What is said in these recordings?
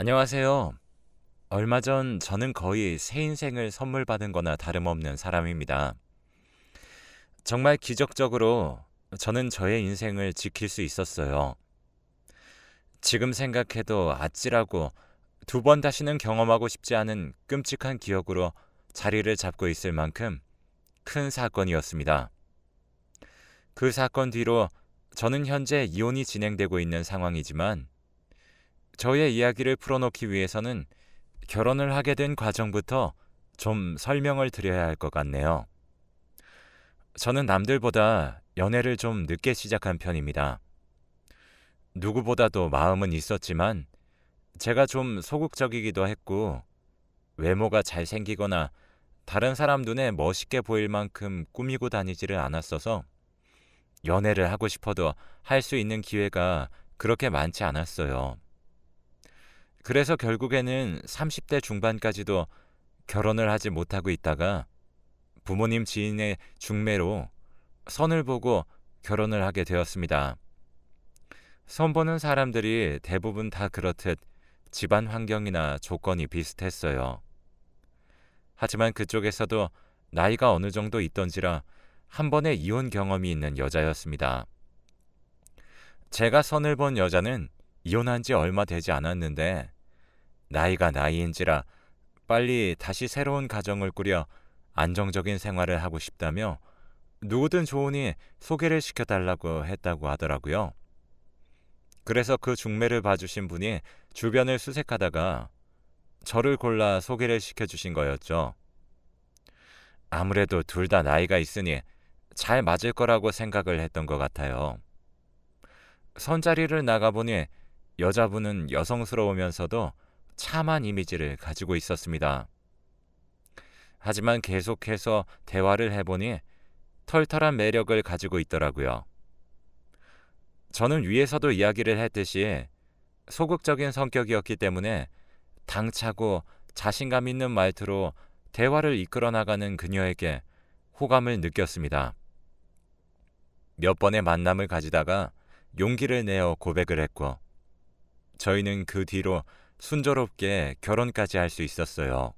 안녕하세요. 얼마 전 저는 거의 새 인생을 선물 받은 거나 다름없는 사람입니다. 정말 기적적으로 저는 저의 인생을 지킬 수 있었어요. 지금 생각해도 아찔하고 두 번 다시는 경험하고 싶지 않은 끔찍한 기억으로 자리를 잡고 있을 만큼 큰 사건이었습니다. 그 사건 뒤로 저는 현재 이혼이 진행되고 있는 상황이지만 저의 이야기를 풀어놓기 위해서는 결혼을 하게 된 과정부터 좀 설명을 드려야 할 것 같네요. 저는 남들보다 연애를 좀 늦게 시작한 편입니다. 누구보다도 마음은 있었지만 제가 좀 소극적이기도 했고 외모가 잘생기거나 다른 사람 눈에 멋있게 보일 만큼 꾸미고 다니지를 않았어서 연애를 하고 싶어도 할 수 있는 기회가 그렇게 많지 않았어요. 그래서 결국에는 30대 중반까지도 결혼을 하지 못하고 있다가 부모님 지인의 중매로 선을 보고 결혼을 하게 되었습니다. 선 보는 사람들이 대부분 다 그렇듯 집안 환경이나 조건이 비슷했어요. 하지만 그쪽에서도 나이가 어느 정도 있던지라 한 번의 이혼 경험이 있는 여자였습니다. 제가 선을 본 여자는 이혼한 지 얼마 되지 않았는데 나이가 나이인지라 빨리 다시 새로운 가정을 꾸려 안정적인 생활을 하고 싶다며 누구든 좋으니 소개를 시켜달라고 했다고 하더라고요. 그래서 그 중매를 봐주신 분이 주변을 수색하다가 저를 골라 소개를 시켜주신 거였죠. 아무래도 둘 다 나이가 있으니 잘 맞을 거라고 생각을 했던 것 같아요. 선자리를 나가보니 여자분은 여성스러우면서도 참한 이미지를 가지고 있었습니다. 하지만 계속해서 대화를 해보니 털털한 매력을 가지고 있더라고요. 저는 위에서도 이야기를 했듯이 소극적인 성격이었기 때문에 당차고 자신감 있는 말투로 대화를 이끌어 나가는 그녀에게 호감을 느꼈습니다. 몇 번의 만남을 가지다가 용기를 내어 고백을 했고 저희는 그 뒤로 순조롭게 결혼까지 할 수 있었어요.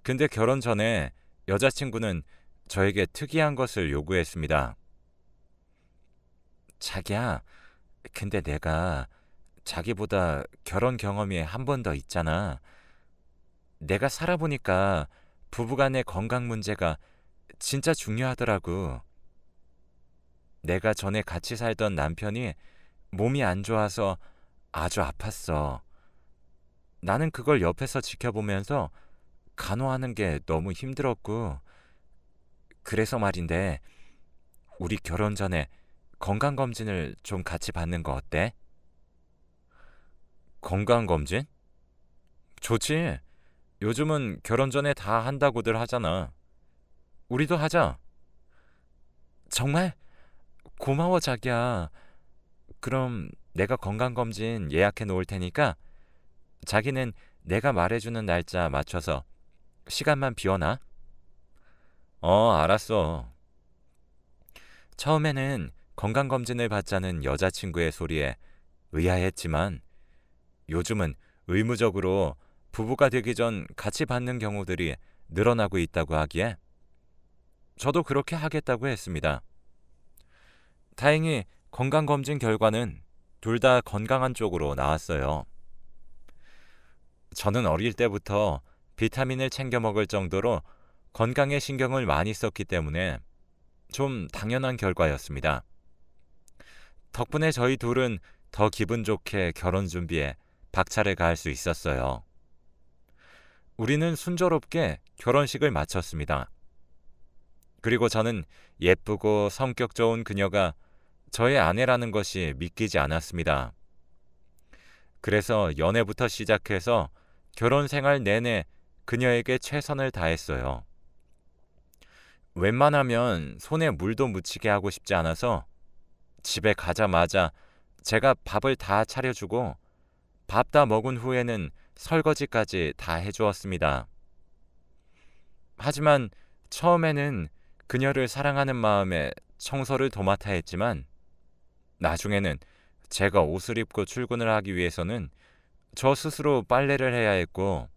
근데 결혼 전에 여자친구는 저에게 특이한 것을 요구했습니다. 자기야, 근데 내가 자기보다 결혼 경험이 한 번 더 있잖아. 내가 살아보니까 부부간의 건강 문제가 진짜 중요하더라고. 내가 전에 같이 살던 남편이 몸이 안 좋아서 아주 아팠어. 나는 그걸 옆에서 지켜보면서 간호하는 게 너무 힘들었고, 그래서 말인데, 우리 결혼 전에 건강검진을 좀 같이 받는 거 어때? 건강검진? 좋지. 요즘은 결혼 전에 다 한다고들 하잖아. 우리도 하자. 정말? 고마워, 자기야. 그럼 내가 건강검진 예약해 놓을 테니까 자기는 내가 말해주는 날짜 맞춰서 시간만 비워놔. 알았어. 처음에는 건강검진을 받자는 여자친구의 소리에 의아했지만 요즘은 의무적으로 부부가 되기 전 같이 받는 경우들이 늘어나고 있다고 하기에 저도 그렇게 하겠다고 했습니다. 다행히 건강검진 결과는 둘 다 건강한 쪽으로 나왔어요. 저는 어릴 때부터 비타민을 챙겨 먹을 정도로 건강에 신경을 많이 썼기 때문에 좀 당연한 결과였습니다. 덕분에 저희 둘은 더 기분 좋게 결혼 준비에 박차를 가할 수 있었어요. 우리는 순조롭게 결혼식을 마쳤습니다. 그리고 저는 예쁘고 성격 좋은 그녀가 저의 아내라는 것이 믿기지 않았습니다. 그래서 연애부터 시작해서 결혼 생활 내내 그녀에게 최선을 다했어요. 웬만하면 손에 물도 묻히게 하고 싶지 않아서 집에 가자마자 제가 밥을 다 차려주고 밥 다 먹은 후에는 설거지까지 다 해주었습니다. 하지만 처음에는 그녀를 사랑하는 마음에 청소를 도맡아 했지만 나중에는 제가 옷을 입고 출근을 하기 위해서는 저 스스로 빨래를 해야 했고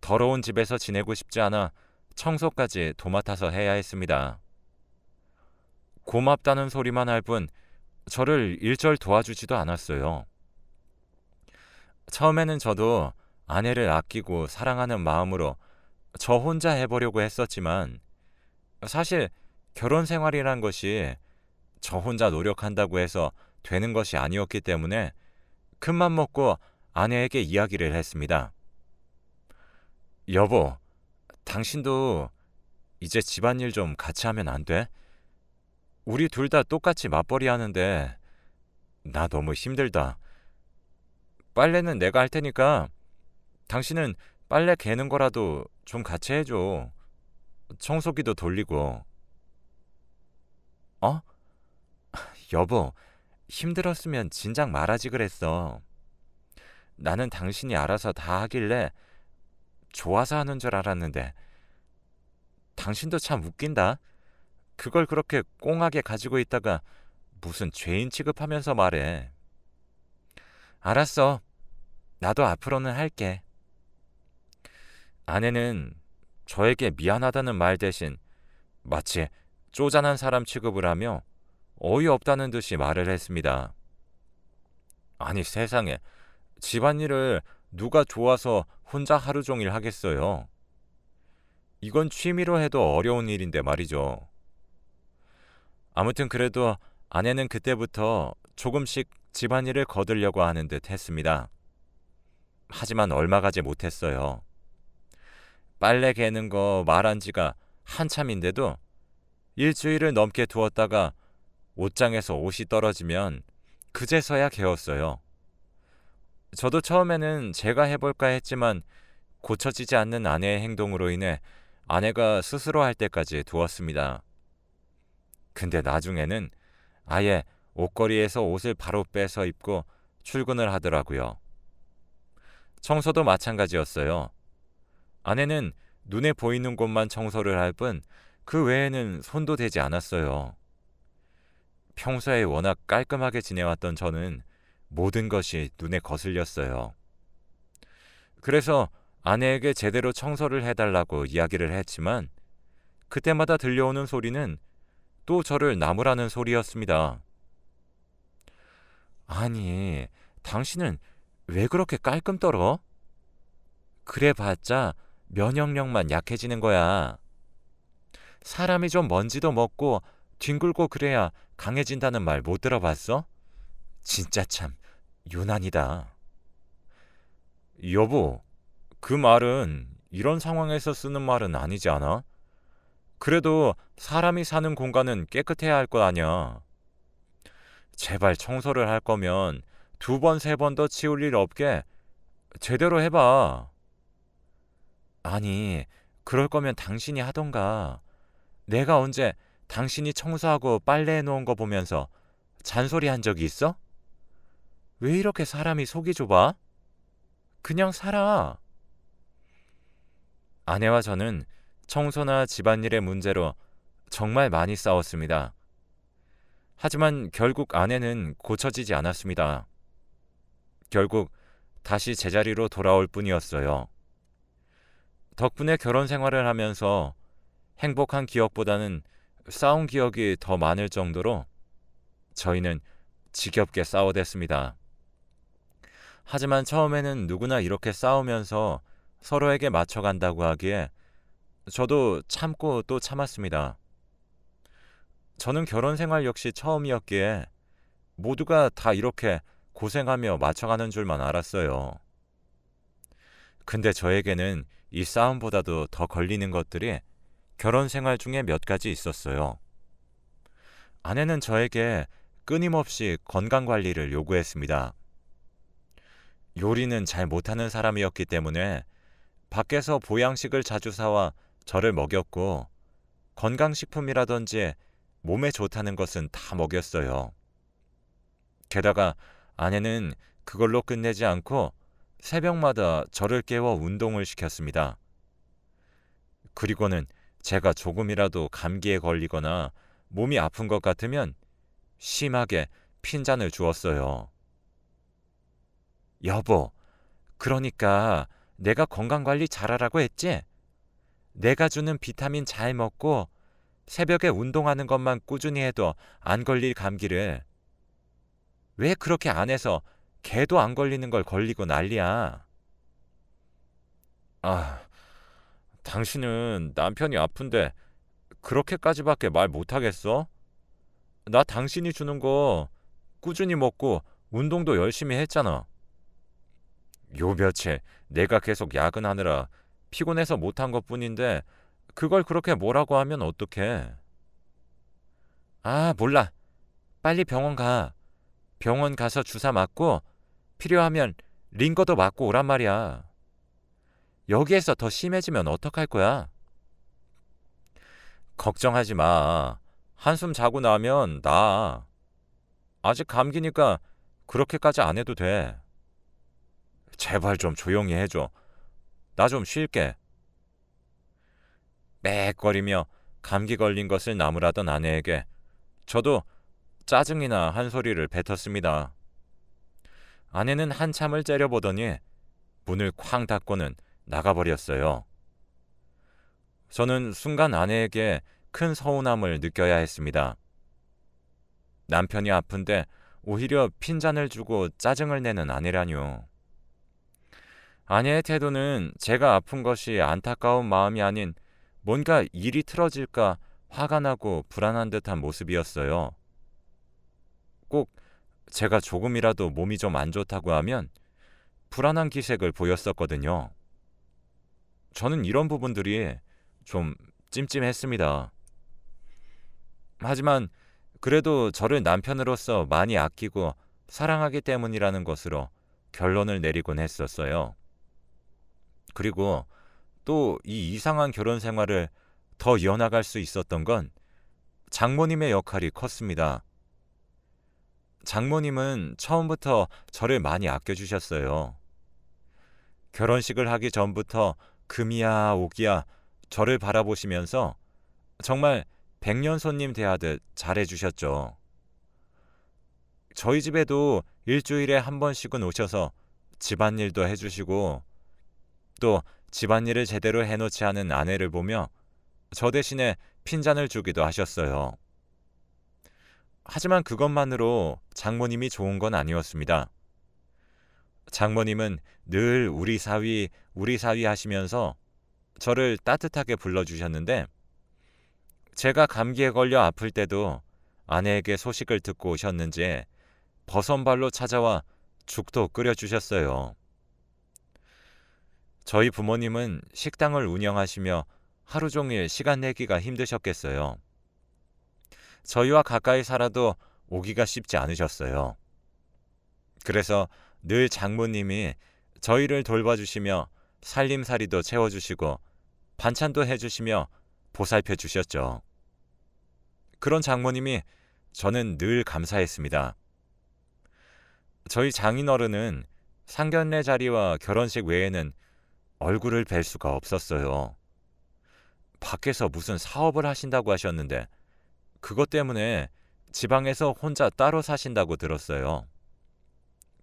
더러운 집에서 지내고 싶지 않아 청소까지 도맡아서 해야 했습니다. 고맙다는 소리만 할 뿐 저를 일절 도와주지도 않았어요. 처음에는 저도 아내를 아끼고 사랑하는 마음으로 저 혼자 해보려고 했었지만 사실 결혼 생활이란 것이 저 혼자 노력한다고 해서 되는 것이 아니었기 때문에 큰맘 먹고 아내에게 이야기를 했습니다. 여보, 당신도 이제 집안일 좀 같이 하면 안 돼? 우리 둘 다 똑같이 맞벌이 하는데 나 너무 힘들다. 빨래는 내가 할 테니까 당신은 빨래 개는 거라도 좀 같이 해줘. 청소기도 돌리고. 어? 여보, 힘들었으면 진작 말하지 그랬어. 나는 당신이 알아서 다 하길래 좋아서 하는 줄 알았는데 당신도 참 웃긴다. 그걸 그렇게 꽁하게 가지고 있다가 무슨 죄인 취급하면서 말해. 알았어. 나도 앞으로는 할게. 아내는 저에게 미안하다는 말 대신 마치 쪼잔한 사람 취급을 하며 어이없다는 듯이 말을 했습니다. 아니 세상에, 집안일을 누가 좋아서 혼자 하루 종일 하겠어요. 이건 취미로 해도 어려운 일인데 말이죠. 아무튼 그래도 아내는 그때부터 조금씩 집안일을 거두려고 하는 듯 했습니다. 하지만 얼마 가지 못했어요. 빨래 개는 거 말한 지가 한참인데도 일주일을 넘게 두었다가 옷장에서 옷이 떨어지면 그제서야 개었어요. 저도 처음에는 제가 해볼까 했지만 고쳐지지 않는 아내의 행동으로 인해 아내가 스스로 할 때까지 두었습니다. 근데 나중에는 아예 옷걸이에서 옷을 바로 빼서 입고 출근을 하더라고요. 청소도 마찬가지였어요. 아내는 눈에 보이는 곳만 청소를 할 뿐 그 외에는 손도 대지 않았어요. 평소에 워낙 깔끔하게 지내왔던 저는 모든 것이 눈에 거슬렸어요. 그래서 아내에게 제대로 청소를 해달라고 이야기를 했지만 그때마다 들려오는 소리는 또 저를 나무라는 소리였습니다. 아니, 당신은 왜 그렇게 깔끔 떨어? 그래봤자 면역력만 약해지는 거야. 사람이 좀 먼지도 먹고 뒹굴고 그래야 강해진다는 말 못 들어봤어? 진짜 참 유난이다. 여보, 그 말은 이런 상황에서 쓰는 말은 아니지 않아? 그래도 사람이 사는 공간은 깨끗해야 할 거 아냐. 제발 청소를 할 거면 2번, 3번 더 치울 일 없게 제대로 해봐. 아니, 그럴 거면 당신이 하던가. 내가 언제 당신이 청소하고 빨래해 놓은 거 보면서 잔소리 한 적이 있어? 왜 이렇게 사람이 속이 좁아? 그냥 살아. 아내와 저는 청소나 집안일의 문제로 정말 많이 싸웠습니다. 하지만 결국 아내는 고쳐지지 않았습니다. 결국 다시 제자리로 돌아올 뿐이었어요. 덕분에 결혼 생활을 하면서 행복한 기억보다는 싸운 기억이 더 많을 정도로 저희는 지겹게 싸워댔습니다. 하지만 처음에는 누구나 이렇게 싸우면서 서로에게 맞춰간다고 하기에 저도 참고 또 참았습니다. 저는 결혼 생활 역시 처음이었기에 모두가 다 이렇게 고생하며 맞춰가는 줄만 알았어요. 근데 저에게는 이 싸움보다도 더 걸리는 것들이 결혼 생활 중에 몇 가지 있었어요. 아내는 저에게 끊임없이 건강 관리를 요구했습니다. 요리는 잘 못하는 사람이었기 때문에 밖에서 보양식을 자주 사와 저를 먹였고 건강식품이라든지 몸에 좋다는 것은 다 먹였어요. 게다가 아내는 그걸로 끝내지 않고 새벽마다 저를 깨워 운동을 시켰습니다. 그리고는 제가 조금이라도 감기에 걸리거나 몸이 아픈 것 같으면 심하게 핀잔을 주었어요. 여보, 그러니까 내가 건강관리 잘하라고 했지? 내가 주는 비타민 잘 먹고 새벽에 운동하는 것만 꾸준히 해도 안 걸릴 감기를 왜 그렇게 안 해서 걔도 안 걸리는 걸 걸리고 난리야. 아, 당신은 남편이 아픈데 그렇게까지밖에 말 못하겠어? 나 당신이 주는 거 꾸준히 먹고 운동도 열심히 했잖아. 요 며칠 내가 계속 야근하느라 피곤해서 못한 것뿐인데 그걸 그렇게 뭐라고 하면 어떡해. 아, 몰라. 빨리 병원 가. 병원 가서 주사 맞고 필요하면 링거도 맞고 오란 말이야. 여기에서 더 심해지면 어떡할 거야? 걱정하지 마. 한숨 자고 나면 나아. 아직 감기니까 그렇게까지 안 해도 돼. 제발 좀 조용히 해줘. 나 좀 쉴게. 빽거리며 감기 걸린 것을 나무라던 아내에게 저도 짜증이나 한 소리를 뱉었습니다. 아내는 한참을 째려보더니 문을 쾅 닫고는 나가버렸어요. 저는 순간 아내에게 큰 서운함을 느껴야 했습니다. 남편이 아픈데 오히려 핀잔을 주고 짜증을 내는 아내라뇨. 아내의 태도는 제가 아픈 것이 안타까운 마음이 아닌 뭔가 일이 틀어질까 화가 나고 불안한 듯한 모습이었어요. 꼭 제가 조금이라도 몸이 좀 안 좋다고 하면 불안한 기색을 보였었거든요. 저는 이런 부분들이 좀 찜찜했습니다. 하지만 그래도 저를 남편으로서 많이 아끼고 사랑하기 때문이라는 것으로 결론을 내리곤 했었어요. 그리고 또 이 이상한 결혼 생활을 더 이어나갈 수 있었던 건 장모님의 역할이 컸습니다. 장모님은 처음부터 저를 많이 아껴주셨어요. 결혼식을 하기 전부터 금이야 오기야 저를 바라보시면서 정말 백년 손님 대하듯 잘해주셨죠. 저희 집에도 일주일에 한 번씩은 오셔서 집안일도 해주시고 또 집안일을 제대로 해놓지 않은 아내를 보며 저 대신에 핀잔을 주기도 하셨어요. 하지만 그것만으로 장모님이 좋은 건 아니었습니다. 장모님은 늘 우리 사위 하시면서 저를 따뜻하게 불러주셨는데 제가 감기에 걸려 아플 때도 아내에게 소식을 듣고 오셨는지 버선발로 찾아와 죽도 끓여주셨어요. 저희 부모님은 식당을 운영하시며 하루 종일 시간 내기가 힘드셨겠어요. 저희와 가까이 살아도 오기가 쉽지 않으셨어요. 그래서 늘 장모님이 저희를 돌봐주시며 살림살이도 채워주시고 반찬도 해주시며 보살펴 주셨죠. 그런 장모님이 저는 늘 감사했습니다. 저희 장인어른은 상견례 자리와 결혼식 외에는 얼굴을 뵐 수가 없었어요. 밖에서 무슨 사업을 하신다고 하셨는데 그것 때문에 지방에서 혼자 따로 사신다고 들었어요.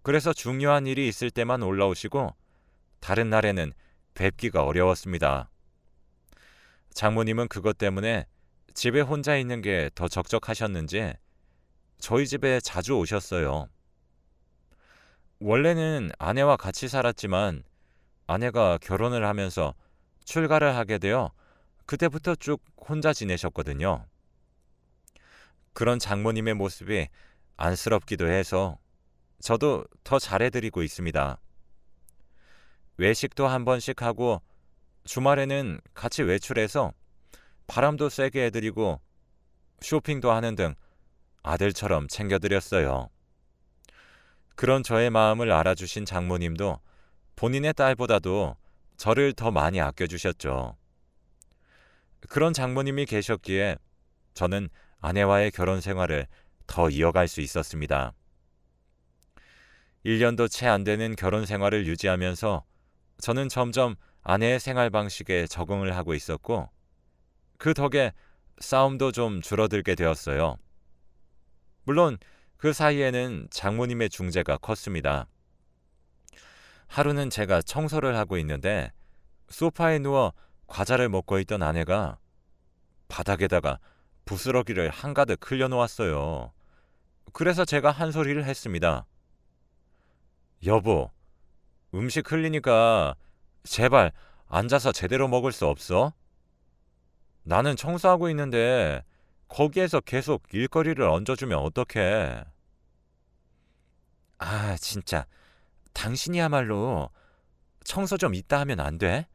그래서 중요한 일이 있을 때만 올라오시고 다른 날에는 뵙기가 어려웠습니다. 장모님은 그것 때문에 집에 혼자 있는 게 더 적적하셨는지 저희 집에 자주 오셨어요. 원래는 아내와 같이 살았지만 아내가 결혼을 하면서 출가를 하게 되어 그때부터 쭉 혼자 지내셨거든요. 그런 장모님의 모습이 안쓰럽기도 해서 저도 더 잘해드리고 있습니다. 외식도 한 번씩 하고 주말에는 같이 외출해서 바람도 쐬게 해드리고 쇼핑도 하는 등 아들처럼 챙겨드렸어요. 그런 저의 마음을 알아주신 장모님도 본인의 딸보다도 저를 더 많이 아껴주셨죠. 그런 장모님이 계셨기에 저는 아내와의 결혼 생활을 더 이어갈 수 있었습니다. 1년도 채 안 되는 결혼 생활을 유지하면서 저는 점점 아내의 생활 방식에 적응을 하고 있었고 그 덕에 싸움도 좀 줄어들게 되었어요. 물론 그 사이에는 장모님의 중재가 컸습니다. 하루는 제가 청소를 하고 있는데 소파에 누워 과자를 먹고 있던 아내가 바닥에다가 부스러기를 한가득 흘려놓았어요. 그래서 제가 한 소리를 했습니다. 여보, 음식 흘리니까 제발 앉아서 제대로 먹을 수 없어? 나는 청소하고 있는데 거기에서 계속 일거리를 얹어주면 어떡해? 아, 진짜. 당신이야말로 청소 좀 이따 하면 안 돼?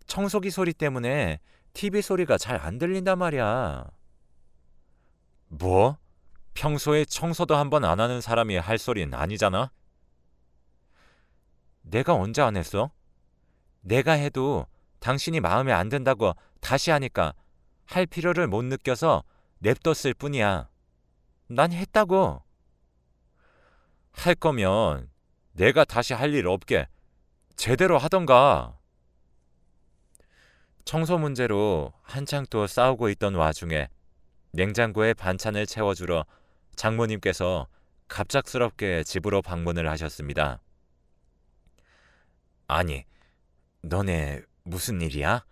청소기 소리 때문에 TV 소리가 잘 안 들린단 말이야. 뭐? 평소에 청소도 한 번 안 하는 사람이 할 소리는 아니잖아? 내가 언제 안 했어? 내가 해도 당신이 마음에 안 든다고 다시 하니까 할 필요를 못 느껴서 냅뒀을 뿐이야. 난 했다고. 할 거면 내가 다시 할 일 없게 제대로 하던가. 청소 문제로 한창 또 싸우고 있던 와중에 냉장고에 반찬을 채워주러 장모님께서 갑작스럽게 집으로 방문을 하셨습니다. 아니, 너네 무슨 일이야?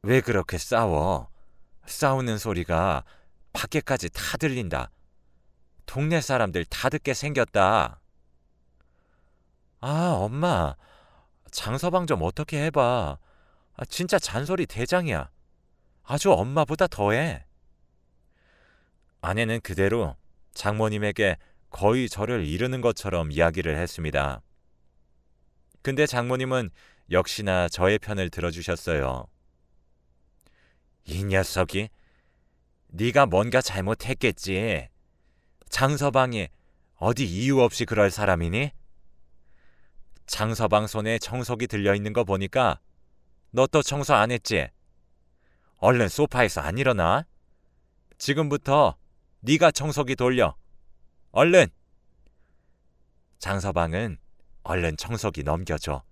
왜 그렇게 싸워? 싸우는 소리가 밖에까지 다 들린다. 동네 사람들 다 듣게 생겼다. 아, 엄마, 장서방 좀 어떻게 해봐. 진짜 잔소리 대장이야. 아주 엄마보다 더해. 아내는 그대로 장모님에게 거의 저를 이르는 것처럼 이야기를 했습니다. 근데 장모님은 역시나 저의 편을 들어주셨어요. 이 녀석이 네가 뭔가 잘못했겠지. 장서방이 어디 이유 없이 그럴 사람이니? 장서방 손에 청소기 들려있는 거 보니까 너 또 청소 안 했지? 얼른 소파에서 안 일어나? 지금부터 네가 청소기 돌려. 얼른! 장서방은 얼른 청소기 넘겨줘.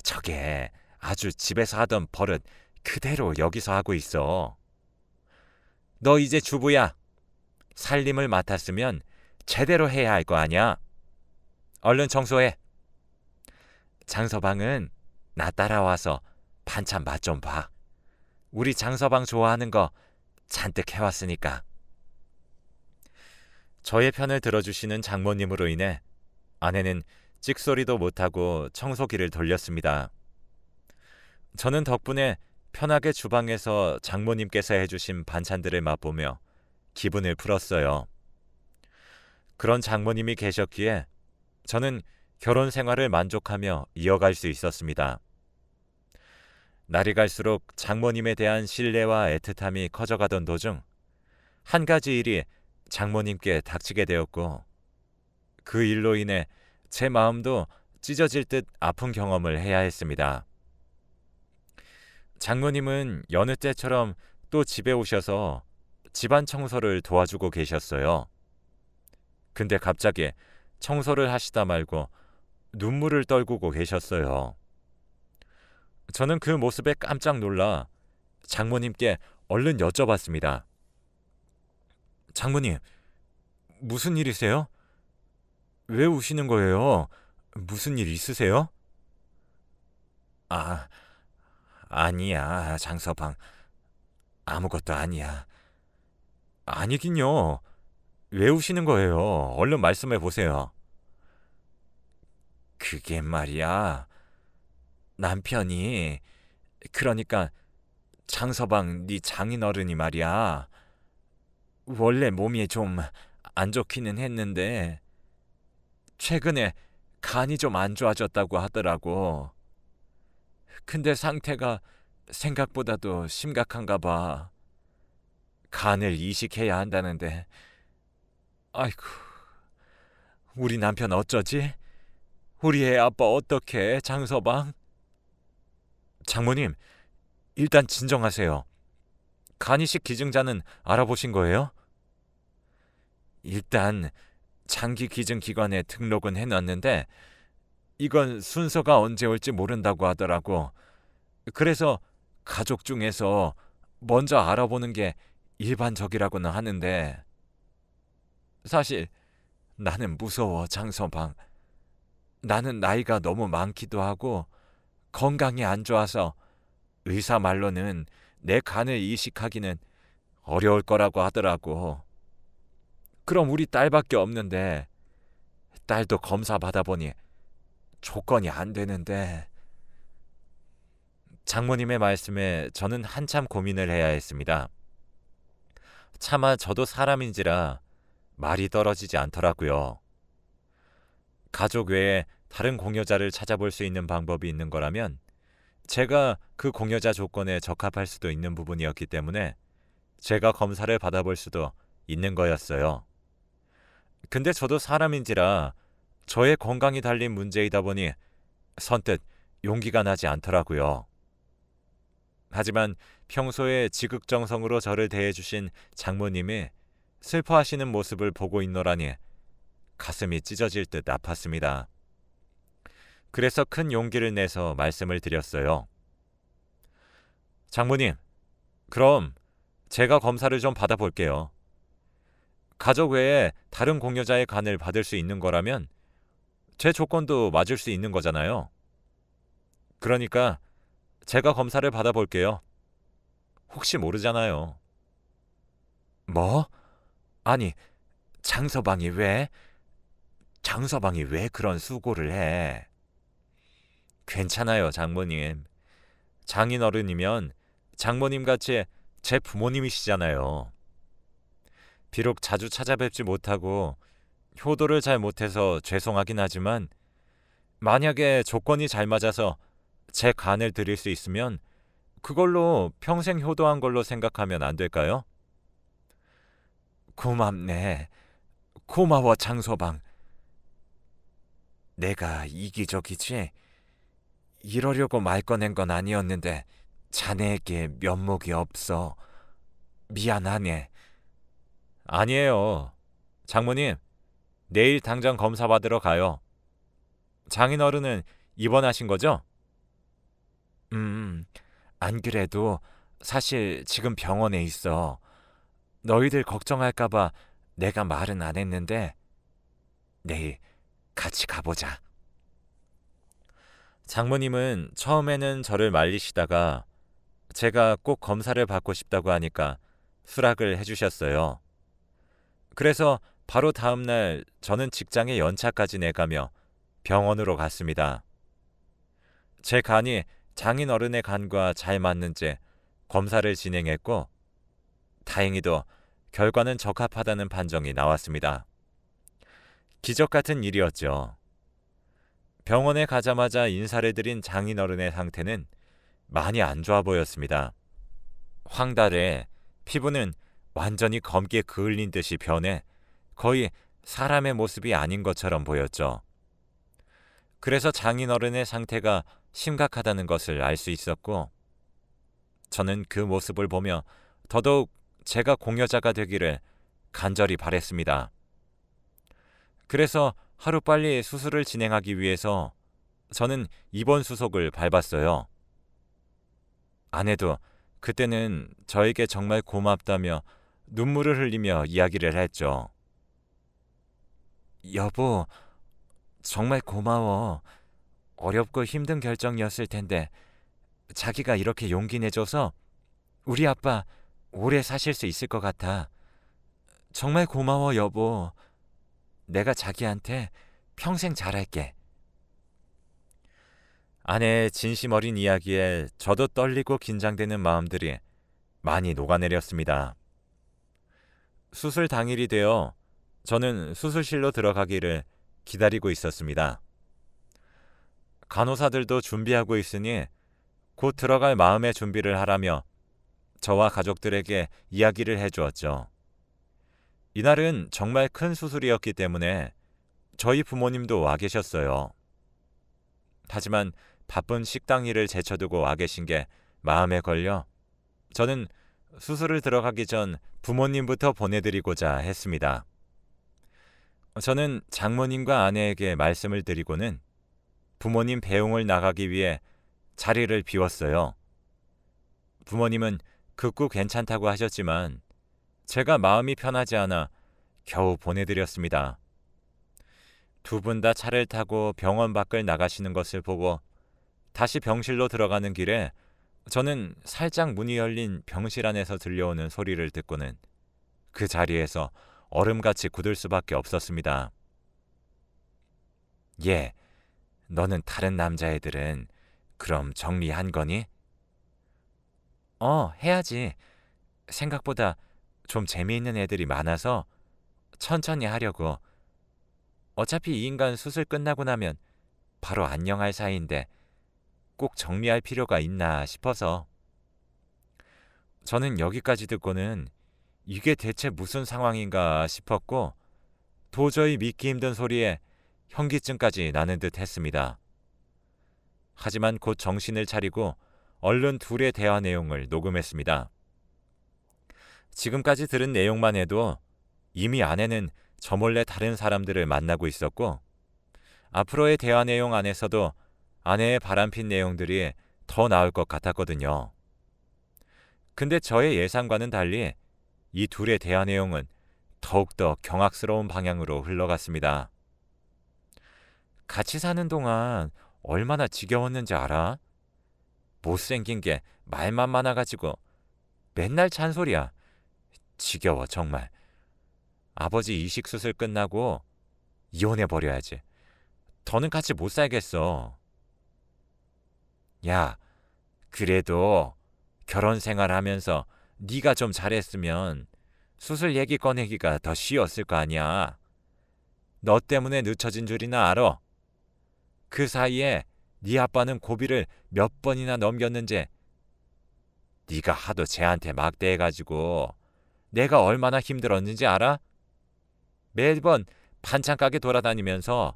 저게 아주 집에서 하던 버릇 그대로 여기서 하고 있어. 너 이제 주부야. 살림을 맡았으면 제대로 해야 할 거 아니야. 얼른 청소해. 장서방은 나 따라와서 반찬 맛 좀 봐. 우리 장서방 좋아하는 거 잔뜩 해왔으니까. 저의 편을 들어주시는 장모님으로 인해 아내는 찍소리도 못하고 청소기를 돌렸습니다. 저는 덕분에 편하게 주방에서 장모님께서 해주신 반찬들을 맛보며 기분을 풀었어요. 그런 장모님이 계셨기에 저는 결혼 생활을 만족하며 이어갈 수 있었습니다. 날이 갈수록 장모님에 대한 신뢰와 애틋함이 커져가던 도중 한 가지 일이 장모님께 닥치게 되었고 그 일로 인해 제 마음도 찢어질 듯 아픈 경험을 해야 했습니다. 장모님은 여느 때처럼 또 집에 오셔서 집안 청소를 도와주고 계셨어요. 근데 갑자기 청소를 하시다 말고 눈물을 떨구고 계셨어요. 저는 그 모습에 깜짝 놀라 장모님께 얼른 여쭤봤습니다. 장모님, 무슨 일이세요? 왜 우시는 거예요? 무슨 일 있으세요? 아, 아니야, 장서방. 아무것도 아니야. 아니긴요. 왜 우시는 거예요? 얼른 말씀해 보세요. 그게 말이야. 남편이, 그러니까 장서방 네 장인어른이 말이야. 원래 몸이 좀 안 좋기는 했는데 최근에 간이 좀 안 좋아졌다고 하더라고. 근데 상태가 생각보다도 심각한가 봐. 간을 이식해야 한다는데. 아이고, 우리 남편 어쩌지? 우리 애 아빠 어떡해, 장서방? 장모님, 일단 진정하세요. 간이식 기증자는 알아보신 거예요? 일단 장기 기증 기관에 등록은 해놨는데 이건 순서가 언제 올지 모른다고 하더라고. 그래서 가족 중에서 먼저 알아보는 게 일반적이라고는 하는데 사실 나는 무서워, 장서방. 나는 나이가 너무 많기도 하고 건강이 안 좋아서 의사 말로는 내 간을 이식하기는 어려울 거라고 하더라고. 그럼 우리 딸밖에 없는데 딸도 검사 받아보니 조건이 안 되는데. 장모님의 말씀에 저는 한참 고민을 해야 했습니다. 차마 저도 사람인지라 말이 떨어지지 않더라고요. 가족 외에 다른 공여자를 찾아볼 수 있는 방법이 있는 거라면 제가 그 공여자 조건에 적합할 수도 있는 부분이었기 때문에 제가 검사를 받아볼 수도 있는 거였어요. 근데 저도 사람인지라 저의 건강이 달린 문제이다 보니 선뜻 용기가 나지 않더라고요. 하지만 평소에 지극정성으로 저를 대해주신 장모님이 슬퍼하시는 모습을 보고 있노라니 가슴이 찢어질 듯 아팠습니다. 그래서 큰 용기를 내서 말씀을 드렸어요. 장모님, 그럼 제가 검사를 좀 받아볼게요. 가족 외에 다른 공여자의 간을 받을 수 있는 거라면 제 조건도 맞을 수 있는 거잖아요. 그러니까 제가 검사를 받아볼게요. 혹시 모르잖아요. 뭐? 아니, 장서방이 왜 그런 수고를 해? 괜찮아요, 장모님. 장인어른이면 장모님같이 제 부모님이시잖아요. 비록 자주 찾아뵙지 못하고 효도를 잘 못해서 죄송하긴 하지만 만약에 조건이 잘 맞아서 제 간을 드릴 수 있으면 그걸로 평생 효도한 걸로 생각하면 안 될까요? 고맙네. 고마워, 장서방. 내가 이기적이지? 이러려고 말 꺼낸 건 아니었는데 자네에게 면목이 없어. 미안하네. 아니에요. 장모님, 내일 당장 검사 받으러 가요. 장인어른은 입원하신 거죠? 안 그래도 사실 지금 병원에 있어. 너희들 걱정할까봐 내가 말은 안 했는데 내일 같이 가보자. 장모님은 처음에는 저를 말리시다가 제가 꼭 검사를 받고 싶다고 하니까 수락을 해주셨어요. 그래서 바로 다음날 저는 직장에 연차까지 내가며 병원으로 갔습니다. 제 간이 장인어른의 간과 잘 맞는지 검사를 진행했고 다행히도 결과는 적합하다는 판정이 나왔습니다. 기적 같은 일이었죠. 병원에 가자마자 인사를 드린 장인어른의 상태는 많이 안 좋아 보였습니다. 황달에 피부는 완전히 검게 그을린 듯이 변해 거의 사람의 모습이 아닌 것처럼 보였죠. 그래서 장인어른의 상태가 심각하다는 것을 알 수 있었고 저는 그 모습을 보며 더더욱 제가 공여자가 되기를 간절히 바랬습니다. 그래서 하루빨리 수술을 진행하기 위해서 저는 입원 수속을 밟았어요. 아내도 그때는 저에게 정말 고맙다며 눈물을 흘리며 이야기를 했죠. 여보, 정말 고마워. 어렵고 힘든 결정이었을 텐데 자기가 이렇게 용기 내줘서 우리 아빠 오래 사실 수 있을 것 같아. 정말 고마워, 여보. 내가 자기한테 평생 잘할게. 아내의 진심 어린 이야기에 저도 떨리고 긴장되는 마음들이 많이 녹아내렸습니다. 수술 당일이 되어 저는 수술실로 들어가기를 기다리고 있었습니다. 간호사들도 준비하고 있으니 곧 들어갈 마음의 준비를 하라며 저와 가족들에게 이야기를 해주었죠. 이날은 정말 큰 수술이었기 때문에 저희 부모님도 와 계셨어요. 하지만 바쁜 식당 일을 제쳐두고 와 계신 게 마음에 걸려 저는 수술을 들어가기 전 부모님부터 보내드리고자 했습니다. 저는 장모님과 아내에게 말씀을 드리고는 부모님 배웅을 나가기 위해 자리를 비웠어요. 부모님은 극구 괜찮다고 하셨지만 제가 마음이 편하지 않아 겨우 보내드렸습니다. 두 분 다 차를 타고 병원 밖을 나가시는 것을 보고 다시 병실로 들어가는 길에 저는 살짝 문이 열린 병실 안에서 들려오는 소리를 듣고는 그 자리에서 얼음같이 굳을 수밖에 없었습니다. 예, 너는 다른 남자애들은 그럼 정리한 거니? 해야지. 생각보다 좀 재미있는 애들이 많아서 천천히 하려고. 어차피 이 인간 수술 끝나고 나면 바로 안녕할 사이인데 꼭 정리할 필요가 있나 싶어서. 저는 여기까지 듣고는 이게 대체 무슨 상황인가 싶었고 도저히 믿기 힘든 소리에 현기증까지 나는 듯 했습니다. 하지만 곧 정신을 차리고 얼른 둘의 대화 내용을 녹음했습니다. 지금까지 들은 내용만 해도 이미 아내는 저 몰래 다른 사람들을 만나고 있었고 앞으로의 대화 내용 안에서도 아내의 바람핀 내용들이 더 나올 것 같았거든요. 근데 저의 예상과는 달리 이 둘의 대화 내용은 더욱더 경악스러운 방향으로 흘러갔습니다. 같이 사는 동안 얼마나 지겨웠는지 알아? 못생긴 게 말만 많아가지고 맨날 잔소리야. 지겨워 정말. 아버지 이식수술 끝나고 이혼해버려야지. 더는 같이 못 살겠어. 야, 그래도 결혼 생활하면서 네가 좀 잘했으면 수술 얘기 꺼내기가 더 쉬웠을 거 아니야. 너 때문에 늦춰진 줄이나 알아? 그 사이에 네 아빠는 고비를 몇 번이나 넘겼는지. 네가 하도 쟤한테 막대해가지고 내가 얼마나 힘들었는지 알아? 매번 반찬 가게 돌아다니면서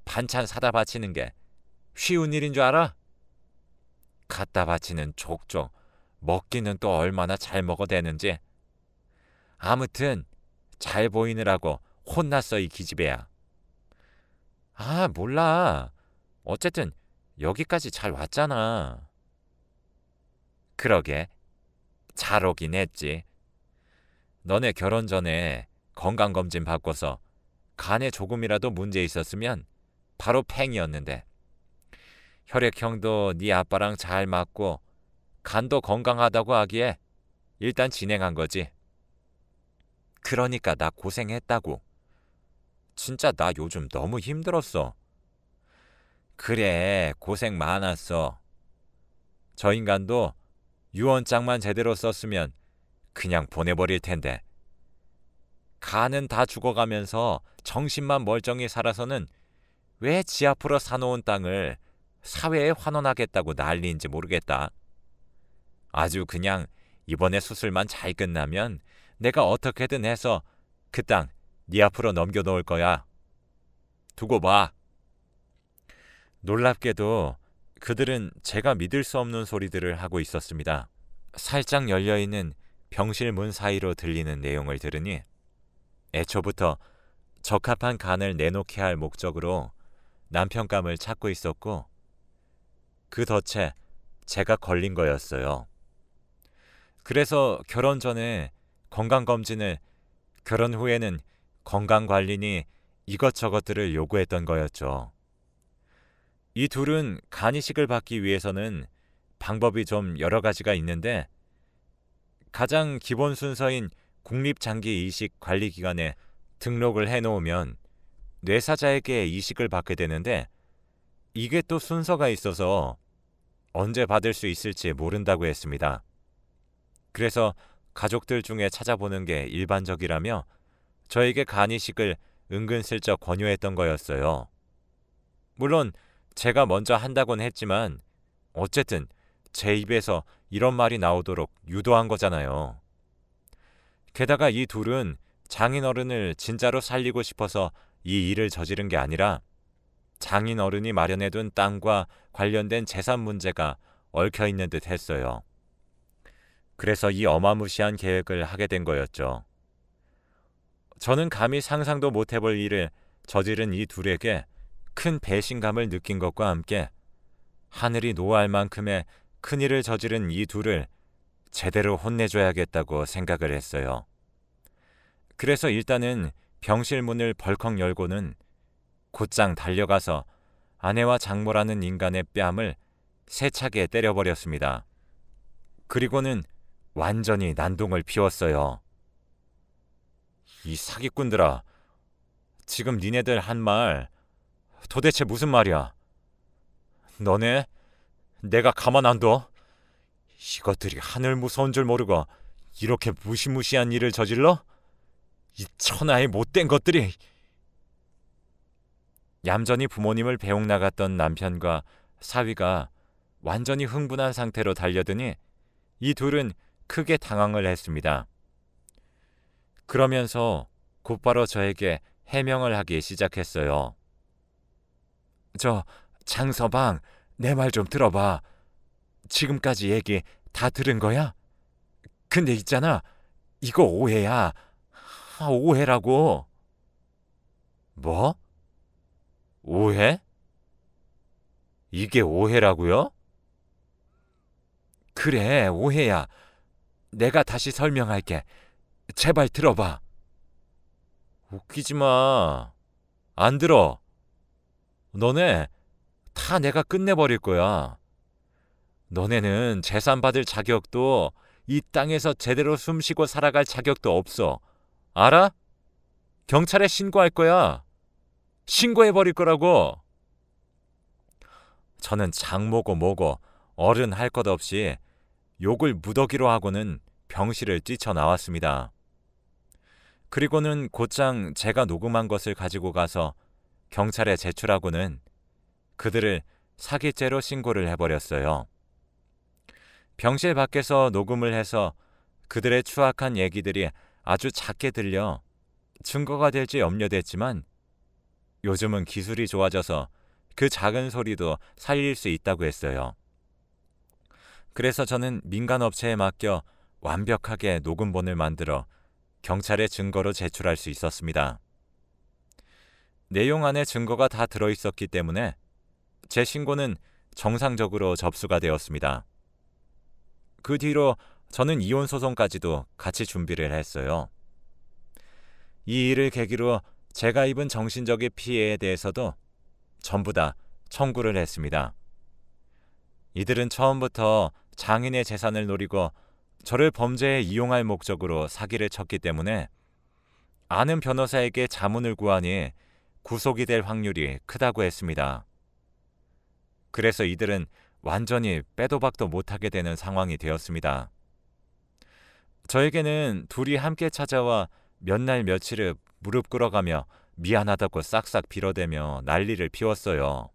반찬 사다 바치는 게 쉬운 일인 줄 알아? 갖다 바치는 족족 먹기는 또 얼마나 잘 먹어대는지. 아무튼 잘 보이느라고 혼났어 이 기집애야. 아 몰라. 어쨌든 여기까지 잘 왔잖아. 그러게 잘 오긴 했지. 너네 결혼 전에 건강검진 받고서 간에 조금이라도 문제 있었으면 바로 팽이었는데 혈액형도 네 아빠랑 잘 맞고 간도 건강하다고 하기에 일단 진행한 거지. 그러니까 나 고생했다고. 진짜 나 요즘 너무 힘들었어. 그래 고생 많았어. 저 인간도 유언장만 제대로 썼으면 그냥 보내버릴 텐데. 간은 다 죽어가면서 정신만 멀쩡히 살아서는 왜 지 앞으로 사놓은 땅을 사회에 환원하겠다고 난리인지 모르겠다. 아주 그냥 이번에 수술만 잘 끝나면 내가 어떻게든 해서 그 땅 네 앞으로 넘겨놓을 거야. 두고 봐. 놀랍게도 그들은 제가 믿을 수 없는 소리들을 하고 있었습니다. 살짝 열려있는 병실 문 사이로 들리는 내용을 들으니 애초부터 적합한 간을 내놓게 할 목적으로 남편감을 찾고 있었고 그 덫에 제가 걸린 거였어요. 그래서 결혼 전에 건강검진을, 결혼 후에는 건강관리니 이것저것들을 요구했던 거였죠. 이 둘은 간 이식을 받기 위해서는 방법이 좀 여러 가지가 있는데 가장 기본 순서인 국립장기이식관리기관에 등록을 해놓으면 뇌사자에게 이식을 받게 되는데 이게 또 순서가 있어서 언제 받을 수 있을지 모른다고 했습니다. 그래서 가족들 중에 찾아보는 게 일반적이라며 저에게 간 이식을 은근슬쩍 권유했던 거였어요. 물론 제가 먼저 한다곤 했지만 어쨌든 제 입에서 이런 말이 나오도록 유도한 거잖아요. 게다가 이 둘은 장인어른을 진짜로 살리고 싶어서 이 일을 저지른 게 아니라 장인어른이 마련해둔 땅과 관련된 재산 문제가 얽혀있는 듯 했어요. 그래서 이 어마무시한 계획을 하게 된 거였죠. 저는 감히 상상도 못해볼 일을 저지른 이 둘에게 큰 배신감을 느낀 것과 함께 하늘이 노할 만큼의 큰일을 저지른 이 둘을 제대로 혼내줘야겠다고 생각을 했어요. 그래서 일단은 병실 문을 벌컥 열고는 곧장 달려가서 아내와 장모라는 인간의 뺨을 세차게 때려버렸습니다. 그리고는 완전히 난동을 피웠어요. 이 사기꾼들아, 지금 니네들 한 말 도대체 무슨 말이야? 너네 내가 가만 안 둬? 이것들이 하늘 무서운 줄 모르고 이렇게 무시무시한 일을 저질러? 이 천하의 못된 것들이! 얌전히 부모님을 배웅 나갔던 남편과 사위가 완전히 흥분한 상태로 달려드니 이 둘은 크게 당황을 했습니다. 그러면서 곧바로 저에게 해명을 하기 시작했어요. 저 장서방, 내 말 좀 들어봐. 지금까지 얘기 다 들은 거야? 근데 있잖아, 이거 오해야. 오해라고. 뭐? 오해? 이게 오해라고요? 그래, 오해야. 내가 다시 설명할게. 제발 들어봐. 웃기지 마. 안 들어. 너네 다 내가 끝내버릴 거야. 너네는 재산 받을 자격도, 이 땅에서 제대로 숨쉬고 살아갈 자격도 없어. 알아? 경찰에 신고할 거야. 신고해버릴 거라고. 저는 장모고 뭐고 어른 할 것 없이 욕을 무더기로 하고는 병실을 뛰쳐나왔습니다. 그리고는 곧장 제가 녹음한 것을 가지고 가서 경찰에 제출하고는 그들을 사기죄로 신고를 해버렸어요. 병실 밖에서 녹음을 해서 그들의 추악한 얘기들이 아주 작게 들려 증거가 될지 염려됐지만 요즘은 기술이 좋아져서 그 작은 소리도 살릴 수 있다고 했어요. 그래서 저는 민간업체에 맡겨 완벽하게 녹음본을 만들어 경찰에 증거로 제출할 수 있었습니다. 내용 안에 증거가 다 들어있었기 때문에 제 신고는 정상적으로 접수가 되었습니다. 그 뒤로 저는 이혼 소송까지도 같이 준비를 했어요. 이 일을 계기로 제가 입은 정신적인 피해에 대해서도 전부 다 청구를 했습니다. 이들은 처음부터 장인의 재산을 노리고 저를 범죄에 이용할 목적으로 사기를 쳤기 때문에 아는 변호사에게 자문을 구하니 구속이 될 확률이 크다고 했습니다. 그래서 이들은 완전히 빼도 박도 못하게 되는 상황이 되었습니다. 저에게는 둘이 함께 찾아와 몇 날 며칠을 무릎 꿇어가며 미안하다고 싹싹 빌어대며 난리를 피웠어요.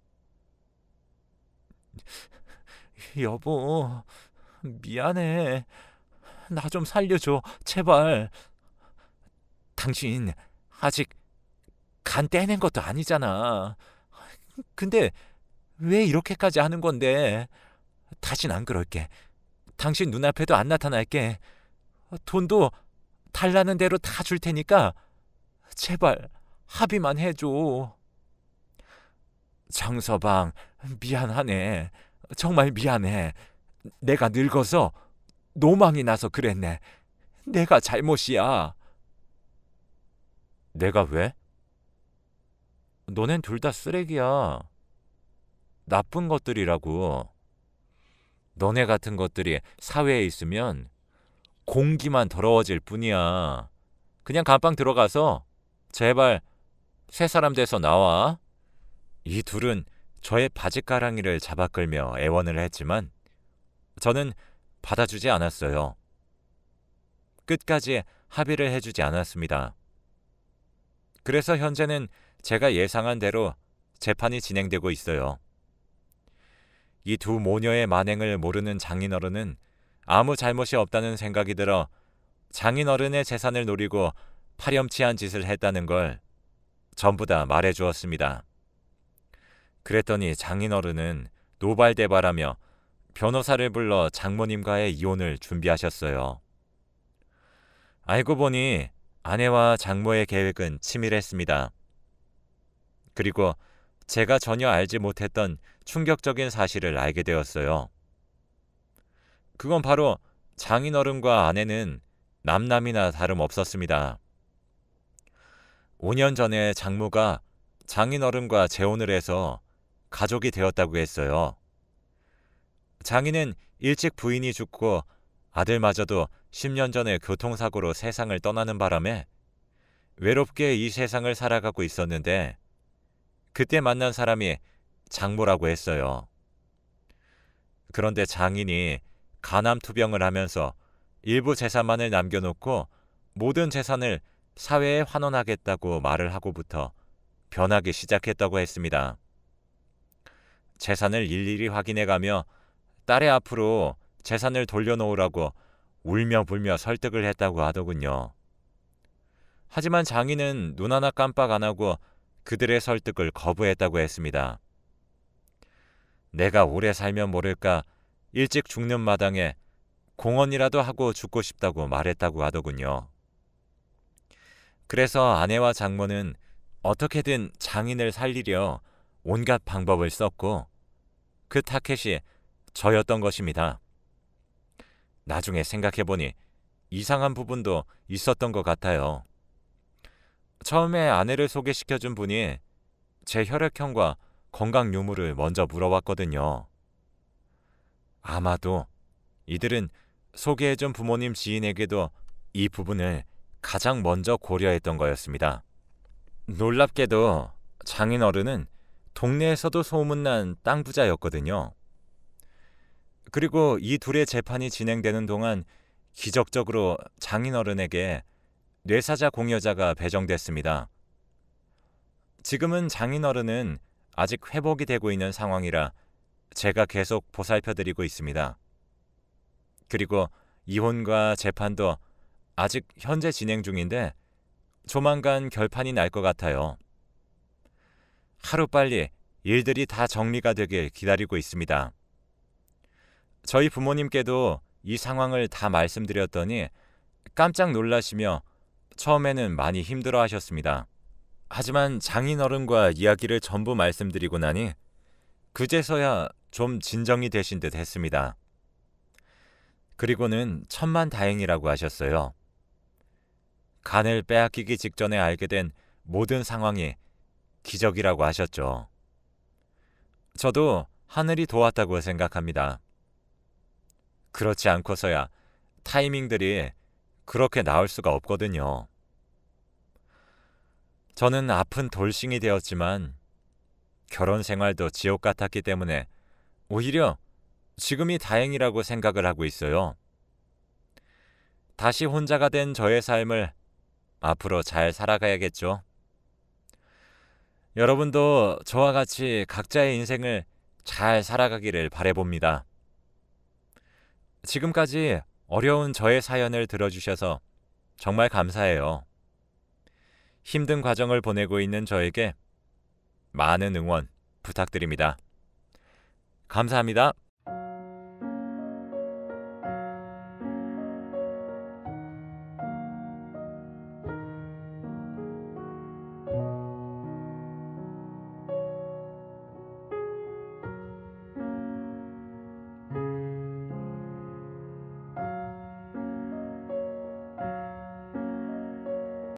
여보, 미안해. 나 좀 살려줘, 제발. 당신 아직 간 떼낸 것도 아니잖아. 근데 왜 이렇게까지 하는 건데? 다신 안 그럴게. 당신 눈앞에도 안 나타날게. 돈도 달라는 대로 다 줄 테니까 제발 합의만 해줘. 장서방, 미안하네. 정말 미안해. 내가 늙어서 노망이 나서 그랬네. 내가 잘못이야. 내가 왜? 너넨 둘 다 쓰레기야. 나쁜 것들이라고. 너네 같은 것들이 사회에 있으면 공기만 더러워질 뿐이야. 그냥 감방 들어가서 제발 새 사람 돼서 나와. 이 둘은 저의 바짓가랑이를 잡아끌며 애원을 했지만 저는 받아주지 않았어요. 끝까지 합의를 해주지 않았습니다. 그래서 현재는 제가 예상한 대로 재판이 진행되고 있어요. 이 두 모녀의 만행을 모르는 장인어른은 아무 잘못이 없다는 생각이 들어 장인어른의 재산을 노리고 파렴치한 짓을 했다는 걸 전부 다 말해주었습니다. 그랬더니 장인어른은 노발대발하며 변호사를 불러 장모님과의 이혼을 준비하셨어요. 알고 보니 아내와 장모의 계획은 치밀했습니다. 그리고 제가 전혀 알지 못했던 충격적인 사실을 알게 되었어요. 그건 바로 장인어른과 아내는 남남이나 다름없었습니다. 5년 전에 장모가 장인어른과 재혼을 해서 가족이 되었다고 했어요. 장인은 일찍 부인이 죽고 아들마저도 10년 전에 교통사고로 세상을 떠나는 바람에 외롭게 이 세상을 살아가고 있었는데 그때 만난 사람이 장모라고 했어요. 그런데 장인이 간암투병을 하면서 일부 재산만을 남겨놓고 모든 재산을 사회에 환원하겠다고 말을 하고부터 변하기 시작했다고 했습니다. 재산을 일일이 확인해가며 딸의 앞으로 재산을 돌려놓으라고 울며 불며 설득을 했다고 하더군요. 하지만 장인은 눈 하나 깜빡 안 하고 그들의 설득을 거부했다고 했습니다. 내가 오래 살면 모를까 일찍 죽는 마당에 공헌이라도 하고 죽고 싶다고 말했다고 하더군요. 그래서 아내와 장모는 어떻게든 장인을 살리려 온갖 방법을 썼고 그 타켓이 저였던 것입니다. 나중에 생각해보니 이상한 부분도 있었던 것 같아요. 처음에 아내를 소개시켜준 분이 제 혈액형과 건강 유무를 먼저 물어봤거든요. 아마도 이들은 소개해준 부모님 지인에게도 이 부분을 가장 먼저 고려했던 거였습니다. 놀랍게도 장인어른은 동네에서도 소문난 땅 부자였거든요. 그리고 이 둘의 재판이 진행되는 동안 기적적으로 장인어른에게 뇌사자 공여자가 배정됐습니다. 지금은 장인어른은 아직 회복이 되고 있는 상황이라 제가 계속 보살펴드리고 있습니다. 그리고 이혼과 재판도 아직 현재 진행 중인데 조만간 결판이 날 것 같아요. 하루빨리 일들이 다 정리가 되길 기다리고 있습니다. 저희 부모님께도 이 상황을 다 말씀드렸더니 깜짝 놀라시며 처음에는 많이 힘들어 하셨습니다. 하지만 장인어른과 이야기를 전부 말씀드리고 나니 그제서야 좀 진정이 되신 듯 했습니다. 그리고는 천만다행이라고 하셨어요. 간을 빼앗기기 직전에 알게 된 모든 상황이 기적이라고 하셨죠. 저도 하늘이 도왔다고 생각합니다. 그렇지 않고서야 타이밍들이 그렇게 나올 수가 없거든요. 저는 아픈 돌싱이 되었지만 결혼 생활도 지옥 같았기 때문에 오히려 지금이 다행이라고 생각을 하고 있어요. 다시 혼자가 된 저의 삶을 앞으로 잘 살아가야겠죠. 여러분도 저와 같이 각자의 인생을 잘 살아가기를 바라봅니다. 지금까지 어려운 저의 사연을 들어주셔서 정말 감사해요. 힘든 과정을 보내고 있는 저에게 많은 응원 부탁드립니다. 감사합니다.